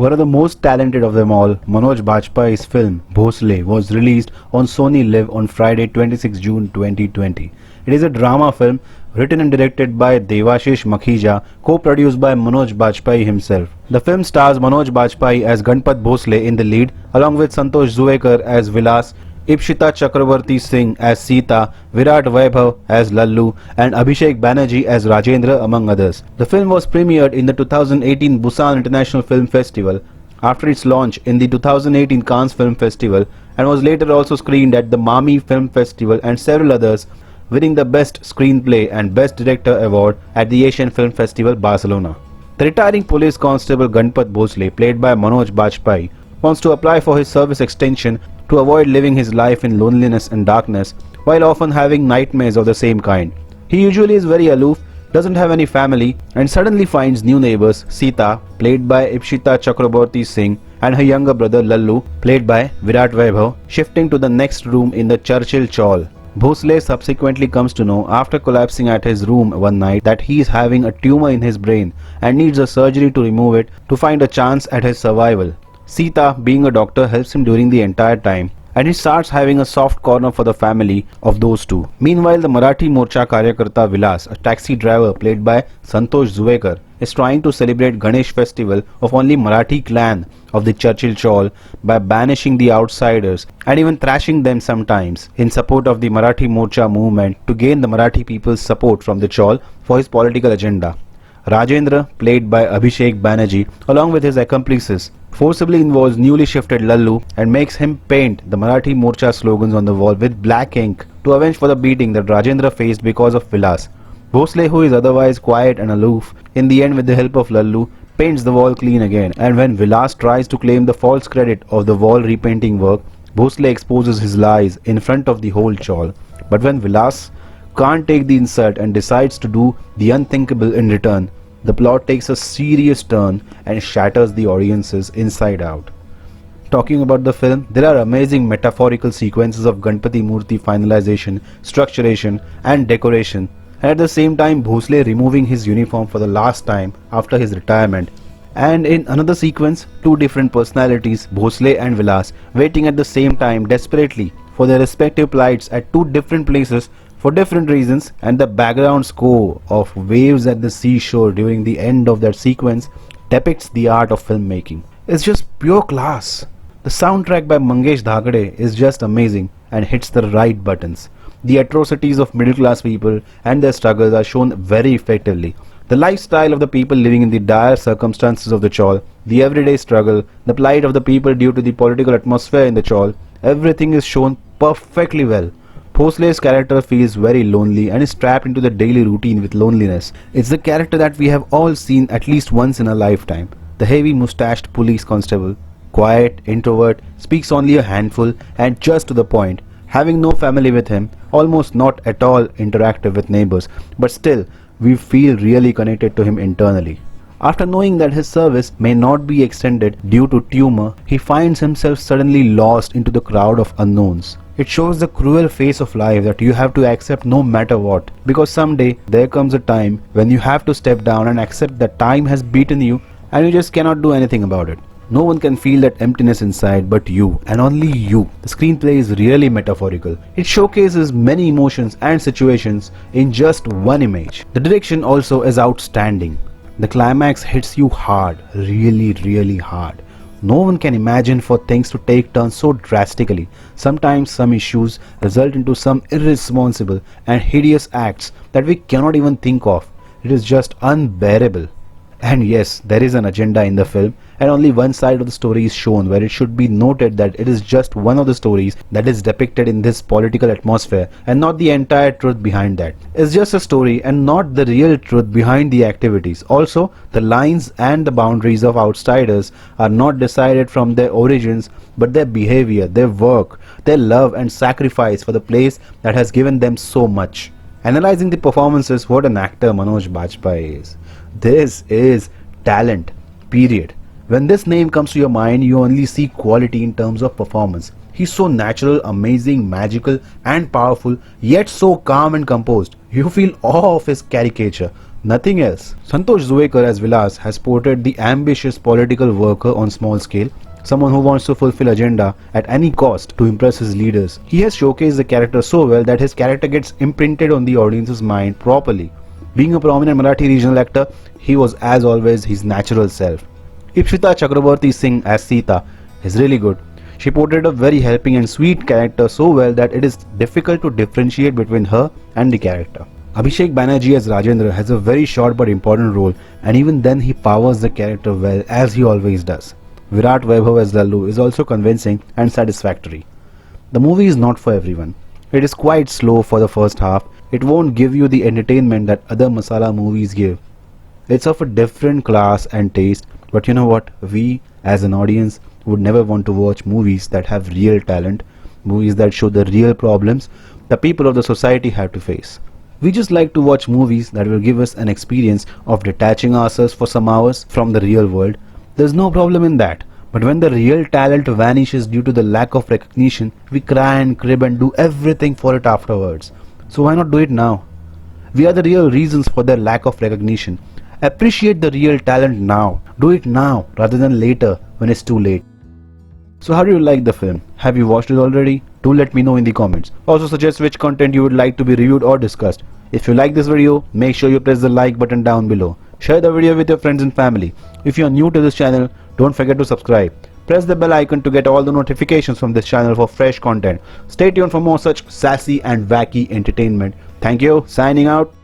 One of the most talented of them all, Manoj Bajpayee's film Bhosle was released on Sony Live on Friday 26 June 2020. It is a drama film written and directed by Devashish Makhija, co-produced by Manoj Bajpayee himself. The film stars Manoj Bajpayee as Ganpat Bhosle in the lead, along with Santosh Zuekar as Vilas, Ipshita Chakravarti Singh as Sita, Virat Vaibhav as Lallu, and Abhishek Banerjee as Rajendra, among others. The film was premiered in the 2018 Busan International Film Festival after its launch in the 2018 Cannes Film Festival, and was later also screened at the Mami Film Festival and several others, winning the Best Screenplay and Best Director award at the Asian Film Festival, Barcelona. The retiring police constable Ganpat Bhosle, played by Manoj Bajpayee, wants to apply for his service extension to avoid living his life in loneliness and darkness, while often having nightmares of the same kind. He usually is very aloof, doesn't have any family, and suddenly finds new neighbors Sita, played by Ipshita Chakraborty Singh, and her younger brother Lallu, played by Virat Vaibhav, shifting to the next room in the Churchill Chawl. Bhosle subsequently comes to know after collapsing at his room one night that he is having a tumor in his brain and needs a surgery to remove it to find a chance at his survival. Sita, being a doctor, helps him during the entire time, and he starts having a soft corner for the family of those two. Meanwhile, the Marathi Morcha Karyakarta Vilas, a taxi driver played by Santosh Zuekar, is trying to celebrate Ganesh festival of only Marathi clan of the Churchill Chawl by banishing the outsiders and even thrashing them sometimes in support of the Marathi Morcha movement to gain the Marathi people's support from the Chawl for his political agenda. Rajendra, played by Abhishek Banerjee, along with his accomplices, forcibly involves newly shifted Lallu and makes him paint the Marathi Morcha slogans on the wall with black ink to avenge for the beating that Rajendra faced because of Vilas. Bhosle, who is otherwise quiet and aloof, in the end with the help of Lallu, paints the wall clean again, and when Vilas tries to claim the false credit of the wall repainting work, Bhosle exposes his lies in front of the whole chawl. But when Vilas can't take the insult and decides to do the unthinkable in return, the plot takes a serious turn and shatters the audiences inside out. Talking about the film, there are amazing metaphorical sequences of Ganpati Murti finalization, structuration and decoration, and at the same time Bhosle removing his uniform for the last time after his retirement, and in another sequence, two different personalities, Bhosle and Vilas, waiting at the same time desperately for their respective plights at two different places for different reasons, and the background score of waves at the seashore during the end of that sequence depicts the art of filmmaking. It's just pure class. The soundtrack by Mangesh Dhagade is just amazing and hits the right buttons. The atrocities of middle class people and their struggles are shown very effectively. The lifestyle of the people living in the dire circumstances of the Chawl, the everyday struggle, the plight of the people due to the political atmosphere in the Chawl, everything is shown perfectly well. Bhosle's character feels very lonely and is trapped into the daily routine with loneliness. It's the character that we have all seen at least once in a lifetime. The heavy moustached police constable, quiet, introvert, speaks only a handful and just to the point, having no family with him, almost not at all interactive with neighbors, but still we feel really connected to him internally. After knowing that his service may not be extended due to tumor, he finds himself suddenly lost into the crowd of unknowns. It shows the cruel face of life that you have to accept no matter what, because someday there comes a time when you have to step down and accept that time has beaten you and you just cannot do anything about it. No one can feel that emptiness inside but you, and only you. The screenplay is really metaphorical. It showcases many emotions and situations in just one image. The direction also is outstanding. The climax hits you hard, really hard. No one can imagine for things to take turns so drastically. Sometimes some issues result into some irresponsible and hideous acts that we cannot even think of. It is just unbearable. And yes, there is an agenda in the film, and only one side of the story is shown, where it should be noted that it is just one of the stories that is depicted in this political atmosphere and not the entire truth behind that. It's just a story and not the real truth behind the activities. Also, the lines and the boundaries of outsiders are not decided from their origins but their behavior, their work, their love and sacrifice for the place that has given them so much. Analyzing the performances, what an actor Manoj Bajpayee is. This is talent, period. When this name comes to your mind, you only see quality in terms of performance. He's so natural, amazing, magical and powerful, yet so calm and composed. You feel awe of his caricature. Nothing else. Santosh Zuekar as Vilas has portrayed the ambitious political worker on small scale, someone who wants to fulfill agenda at any cost to impress his leaders. He has showcased the character so well that his character gets imprinted on the audience's mind properly. Being a prominent Marathi regional actor, he was as always his natural self. Ipshita Chakraborty Singh as Sita is really good. She portrayed a very helping and sweet character so well that it is difficult to differentiate between her and the character. Abhishek Banerjee as Rajendra has a very short but important role, and even then he powers the character well, as he always does. Virat Vaibhav as Lallu is also convincing and satisfactory. The movie is not for everyone. It is quite slow for the first half. It won't give you the entertainment that other masala movies give. It's of a different class and taste, but you know what? We, as an audience, would never want to watch movies that have real talent, movies that show the real problems the people of the society have to face. We just like to watch movies that will give us an experience of detaching ourselves for some hours from the real world. There's no problem in that. But when the real talent vanishes due to the lack of recognition, we cry and crib and do everything for it afterwards. So why not do it now? We are the real reasons for their lack of recognition. Appreciate the real talent now. Do it now rather than later when it's too late. So how do you like the film? Have you watched it already? Do let me know in the comments. Also suggest which content you would like to be reviewed or discussed. If you like this video, make sure you press the like button down below. Share the video with your friends and family. If you are new to this channel, don't forget to subscribe. Press the bell icon to get all the notifications from this channel for fresh content. Stay tuned for more such sassy and wacky entertainment. Thank you. Signing out.